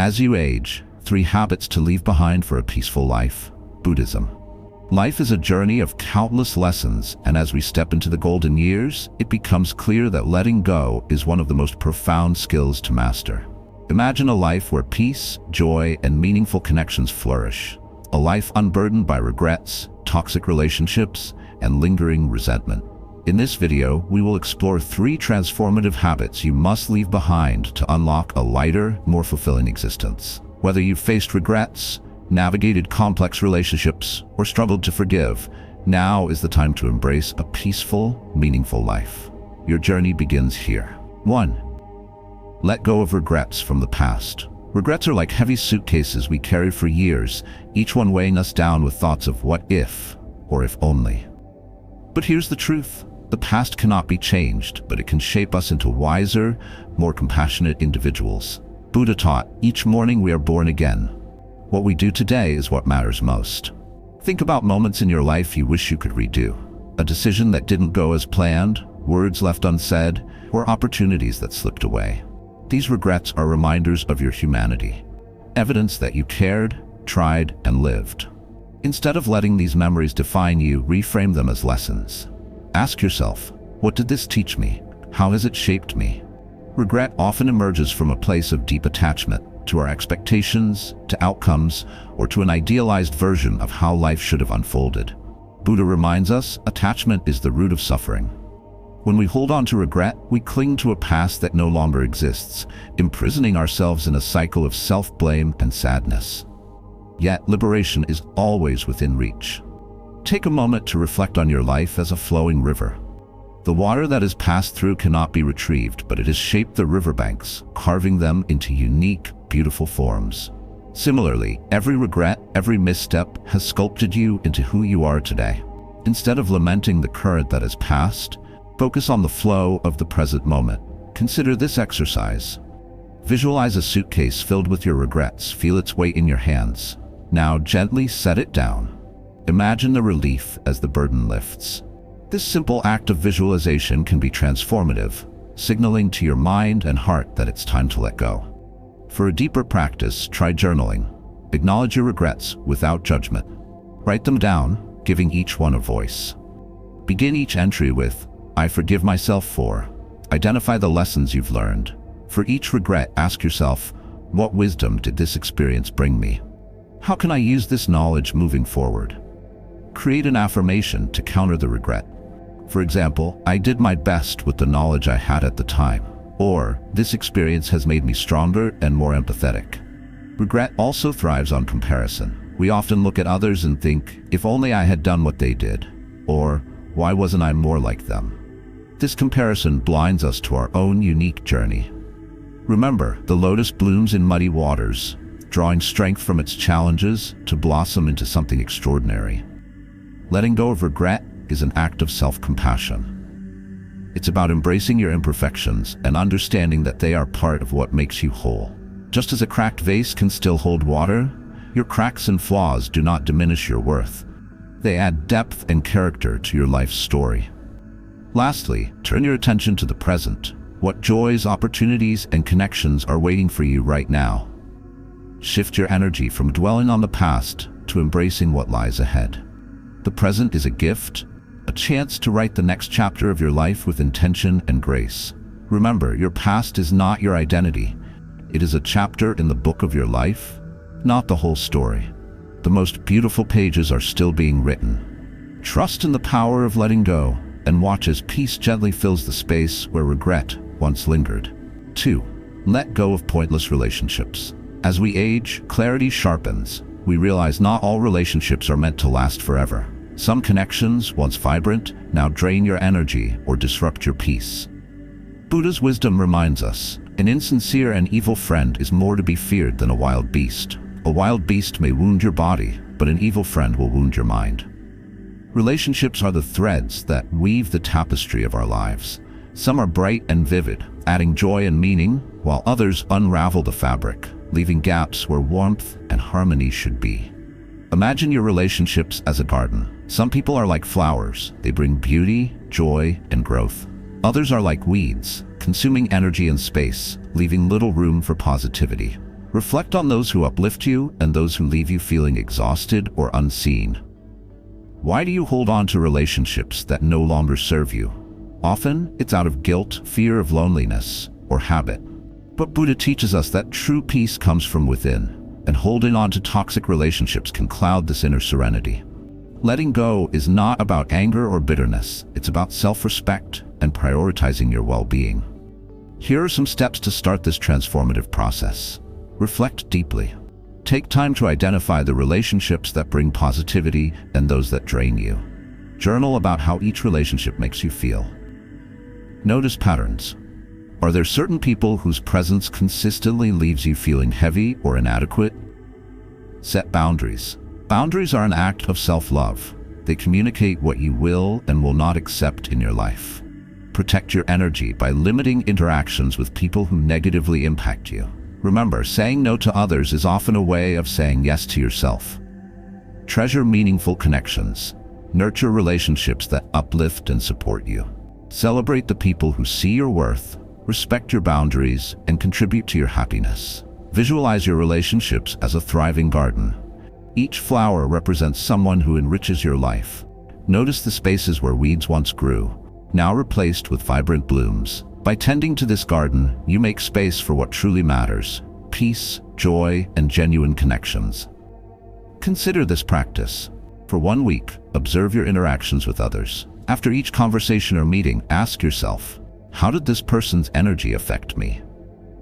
As you age, 3 habits to leave behind for a peaceful life. Buddhism. Life is a journey of countless lessons, and as we step into the golden years, it becomes clear that letting go is one of the most profound skills to master. Imagine a life where peace, joy, and meaningful connections flourish. A life unburdened by regrets, toxic relationships, and lingering resentment. In this video, we will explore 3 transformative habits you must leave behind to unlock a lighter, more fulfilling existence. Whether you've faced regrets, navigated complex relationships, or struggled to forgive, now is the time to embrace a peaceful, meaningful life. Your journey begins here. 1. Let go of regrets from the past. Regrets are like heavy suitcases we carry for years, each one weighing us down with thoughts of what if, or if only. But here's the truth. The past cannot be changed, but it can shape us into wiser, more compassionate individuals. Buddha taught, each morning we are born again. What we do today is what matters most. Think about moments in your life you wish you could redo. A decision that didn't go as planned, words left unsaid, or opportunities that slipped away. These regrets are reminders of your humanity. Evidence that you cared, tried, and lived. Instead of letting these memories define you, reframe them as lessons. Ask yourself, what did this teach me? How has it shaped me? Regret often emerges from a place of deep attachment to our expectations, to outcomes, or to an idealized version of how life should have unfolded. Buddha reminds us, attachment is the root of suffering. When we hold on to regret, we cling to a past that no longer exists, imprisoning ourselves in a cycle of self-blame and sadness. Yet, liberation is always within reach. Take a moment to reflect on your life as a flowing river. The water that has passed through cannot be retrieved, but it has shaped the riverbanks, carving them into unique, beautiful forms. Similarly, every regret, every misstep has sculpted you into who you are today. Instead of lamenting the current that has passed, focus on the flow of the present moment. Consider this exercise. Visualize a suitcase filled with your regrets, feel its weight in your hands. Now gently set it down. Imagine the relief as the burden lifts. This simple act of visualization can be transformative, signaling to your mind and heart that it's time to let go. For a deeper practice, try journaling. Acknowledge your regrets without judgment. Write them down, giving each one a voice. Begin each entry with, I forgive myself for. Identify the lessons you've learned. For each regret, ask yourself, what wisdom did this experience bring me? How can I use this knowledge moving forward? Create an affirmation to counter the regret. For example, I did my best with the knowledge I had at the time. Or, this experience has made me stronger and more empathetic. Regret also thrives on comparison. We often look at others and think, if only I had done what they did. Or, why wasn't I more like them? This comparison blinds us to our own unique journey. Remember, the lotus blooms in muddy waters, drawing strength from its challenges to blossom into something extraordinary. Letting go of regret is an act of self-compassion. It's about embracing your imperfections and understanding that they are part of what makes you whole. Just as a cracked vase can still hold water, your cracks and flaws do not diminish your worth. They add depth and character to your life's story. Lastly, turn your attention to the present. What joys, opportunities, and connections are waiting for you right now? Shift your energy from dwelling on the past to embracing what lies ahead. The present is a gift, a chance to write the next chapter of your life with intention and grace. Remember, your past is not your identity. It is a chapter in the book of your life, not the whole story. The most beautiful pages are still being written. Trust in the power of letting go, and watch as peace gently fills the space where regret once lingered. 2. Let go of pointless relationships. As we age, clarity sharpens. We realize not all relationships are meant to last forever. Some connections, once vibrant, now drain your energy or disrupt your peace. Buddha's wisdom reminds us, an insincere and evil friend is more to be feared than a wild beast. A wild beast may wound your body, but an evil friend will wound your mind. Relationships are the threads that weave the tapestry of our lives. Some are bright and vivid, adding joy and meaning, while others unravel the fabric, leaving gaps where warmth and harmony should be. Imagine your relationships as a garden. Some people are like flowers. They bring beauty, joy, and growth. Others are like weeds, consuming energy and space, leaving little room for positivity. Reflect on those who uplift you and those who leave you feeling exhausted or unseen. Why do you hold on to relationships that no longer serve you? Often, it's out of guilt, fear of loneliness, or habit. But Buddha teaches us that true peace comes from within, and holding on to toxic relationships can cloud this inner serenity. Letting go is not about anger or bitterness. It's about self-respect and prioritizing your well-being. Here are some steps to start this transformative process. Reflect deeply. Take time to identify the relationships that bring positivity and those that drain you. Journal about how each relationship makes you feel. Notice patterns. Are there certain people whose presence consistently leaves you feeling heavy or inadequate? Set boundaries. Boundaries are an act of self-love. They communicate what you will and will not accept in your life. Protect your energy by limiting interactions with people who negatively impact you. Remember, saying no to others is often a way of saying yes to yourself. Treasure meaningful connections. Nurture relationships that uplift and support you. Celebrate the people who see your worth, respect your boundaries, and contribute to your happiness. Visualize your relationships as a thriving garden. Each flower represents someone who enriches your life. Notice the spaces where weeds once grew, now replaced with vibrant blooms. By tending to this garden, you make space for what truly matters: peace, joy, and genuine connections. Consider this practice. For 1 week, observe your interactions with others. After each conversation or meeting, ask yourself, how did this person's energy affect me?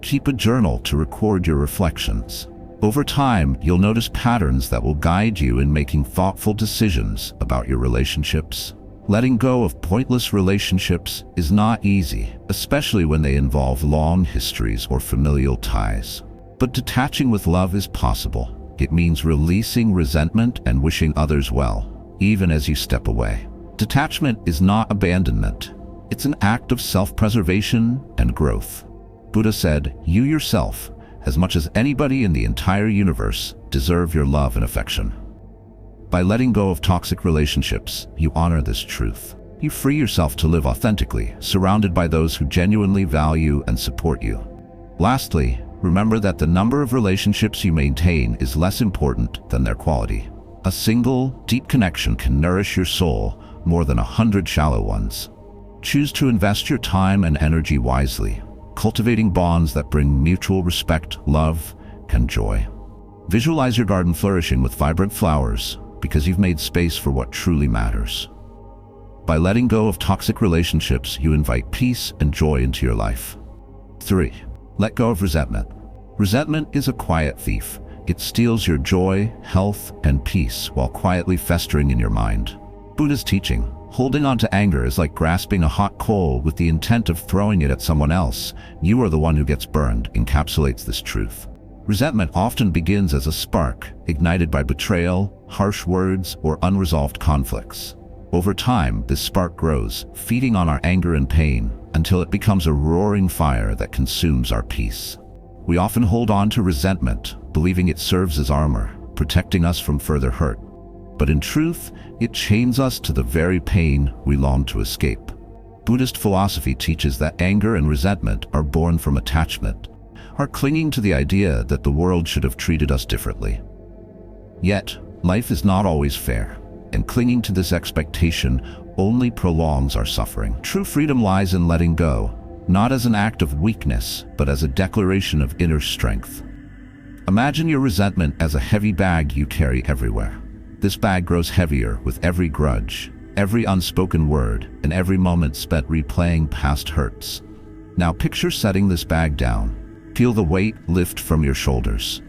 Keep a journal to record your reflections. Over time, you'll notice patterns that will guide you in making thoughtful decisions about your relationships. Letting go of pointless relationships is not easy, especially when they involve long histories or familial ties. But detaching with love is possible. It means releasing resentment and wishing others well, even as you step away. Detachment is not abandonment. It's an act of self-preservation and growth. Buddha said, "You yourself, as much as anybody in the entire universe, deserve your love and affection." By letting go of toxic relationships, you honor this truth. You free yourself to live authentically, surrounded by those who genuinely value and support you. Lastly, remember that the number of relationships you maintain is less important than their quality. A single, deep connection can nourish your soul more than 100 shallow ones. Choose to invest your time and energy wisely, cultivating bonds that bring mutual respect, love, and joy. Visualize your garden flourishing with vibrant flowers, because you've made space for what truly matters. By letting go of toxic relationships, you invite peace and joy into your life. 3. Let go of resentment. Resentment is a quiet thief. It steals your joy, health, and peace while quietly festering in your mind. Buddha's teaching, holding on to anger is like grasping a hot coal with the intent of throwing it at someone else. You are the one who gets burned, encapsulates this truth. Resentment often begins as a spark, ignited by betrayal, harsh words, or unresolved conflicts. Over time, this spark grows, feeding on our anger and pain, until it becomes a roaring fire that consumes our peace. We often hold on to resentment, believing it serves as armor, protecting us from further hurt. But in truth, it chains us to the very pain we long to escape. Buddhist philosophy teaches that anger and resentment are born from attachment, are clinging to the idea that the world should have treated us differently. Yet, life is not always fair, and clinging to this expectation only prolongs our suffering. True freedom lies in letting go, not as an act of weakness, but as a declaration of inner strength. Imagine your resentment as a heavy bag you carry everywhere. This bag grows heavier with every grudge, every unspoken word, and every moment spent replaying past hurts. Now picture setting this bag down. Feel the weight lift from your shoulders.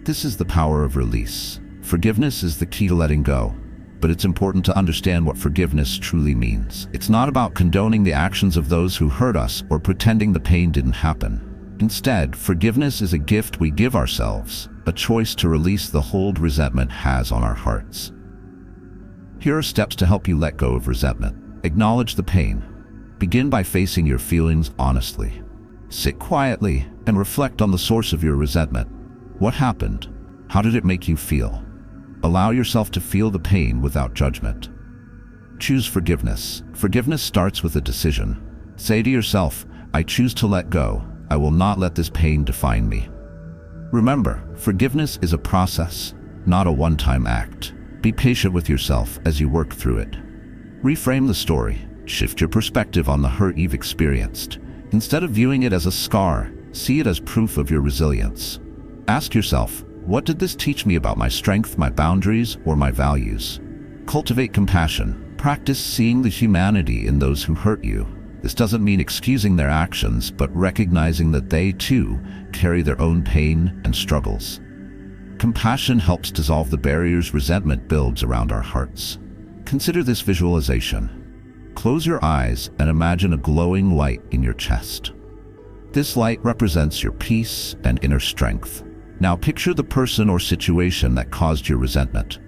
This is the power of release. Forgiveness is the key to letting go, but it's important to understand what forgiveness truly means. It's not about condoning the actions of those who hurt us or pretending the pain didn't happen. Instead, forgiveness is a gift we give ourselves, a choice to release the hold resentment has on our hearts. Here are steps to help you let go of resentment. Acknowledge the pain. Begin by facing your feelings honestly. Sit quietly and reflect on the source of your resentment. What happened? How did it make you feel? Allow yourself to feel the pain without judgment. Choose forgiveness. Forgiveness starts with a decision. Say to yourself, "I choose to let go. I will not let this pain define me." Remember, forgiveness is a process, not a one-time act. Be patient with yourself as you work through it. Reframe the story. Shift your perspective on the hurt you've experienced. Instead of viewing it as a scar, see it as proof of your resilience. Ask yourself, what did this teach me about my strength, my boundaries, or my values? Cultivate compassion. Practice seeing the humanity in those who hurt you. This doesn't mean excusing their actions, but recognizing that they, too, carry their own pain and struggles. Compassion helps dissolve the barriers resentment builds around our hearts. Consider this visualization. Close your eyes and imagine a glowing light in your chest. This light represents your peace and inner strength. Now picture the person or situation that caused your resentment.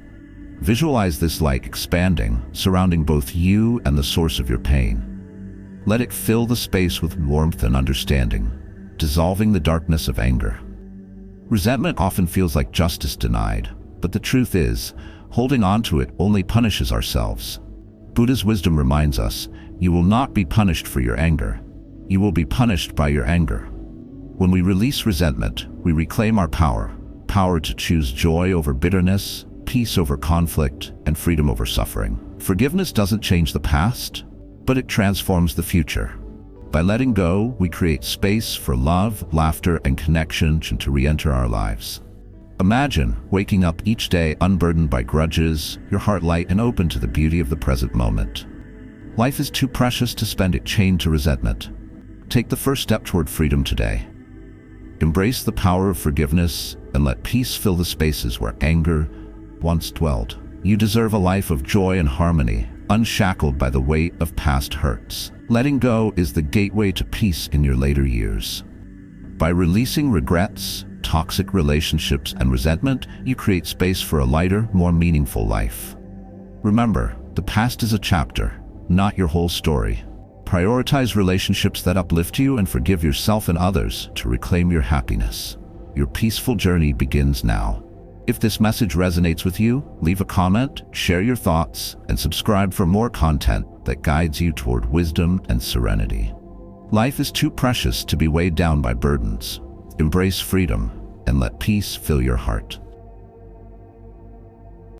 Visualize this light expanding, surrounding both you and the source of your pain. Let it fill the space with warmth and understanding, dissolving the darkness of anger. Resentment often feels like justice denied, but the truth is, holding on to it only punishes ourselves. Buddha's wisdom reminds us, you will not be punished for your anger. You will be punished by your anger. When we release resentment, we reclaim our power to choose joy over bitterness, peace over conflict, and freedom over suffering. Forgiveness doesn't change the past, but it transforms the future. By letting go, we create space for love, laughter, and connection to re-enter our lives. Imagine waking up each day unburdened by grudges, your heart light and open to the beauty of the present moment. Life is too precious to spend it chained to resentment. Take the first step toward freedom today. Embrace the power of forgiveness and let peace fill the spaces where anger once dwelled. You deserve a life of joy and harmony, unshackled by the weight of past hurts. Letting go is the gateway to peace in your later years. By releasing regrets, toxic relationships, and resentment, you create space for a lighter, more meaningful life. Remember, the past is a chapter, not your whole story. Prioritize relationships that uplift you and forgive yourself and others to reclaim your happiness. Your peaceful journey begins now. If this message resonates with you, leave a comment, share your thoughts, and subscribe for more content that guides you toward wisdom and serenity. Life is too precious to be weighed down by burdens. Embrace freedom and let peace fill your heart.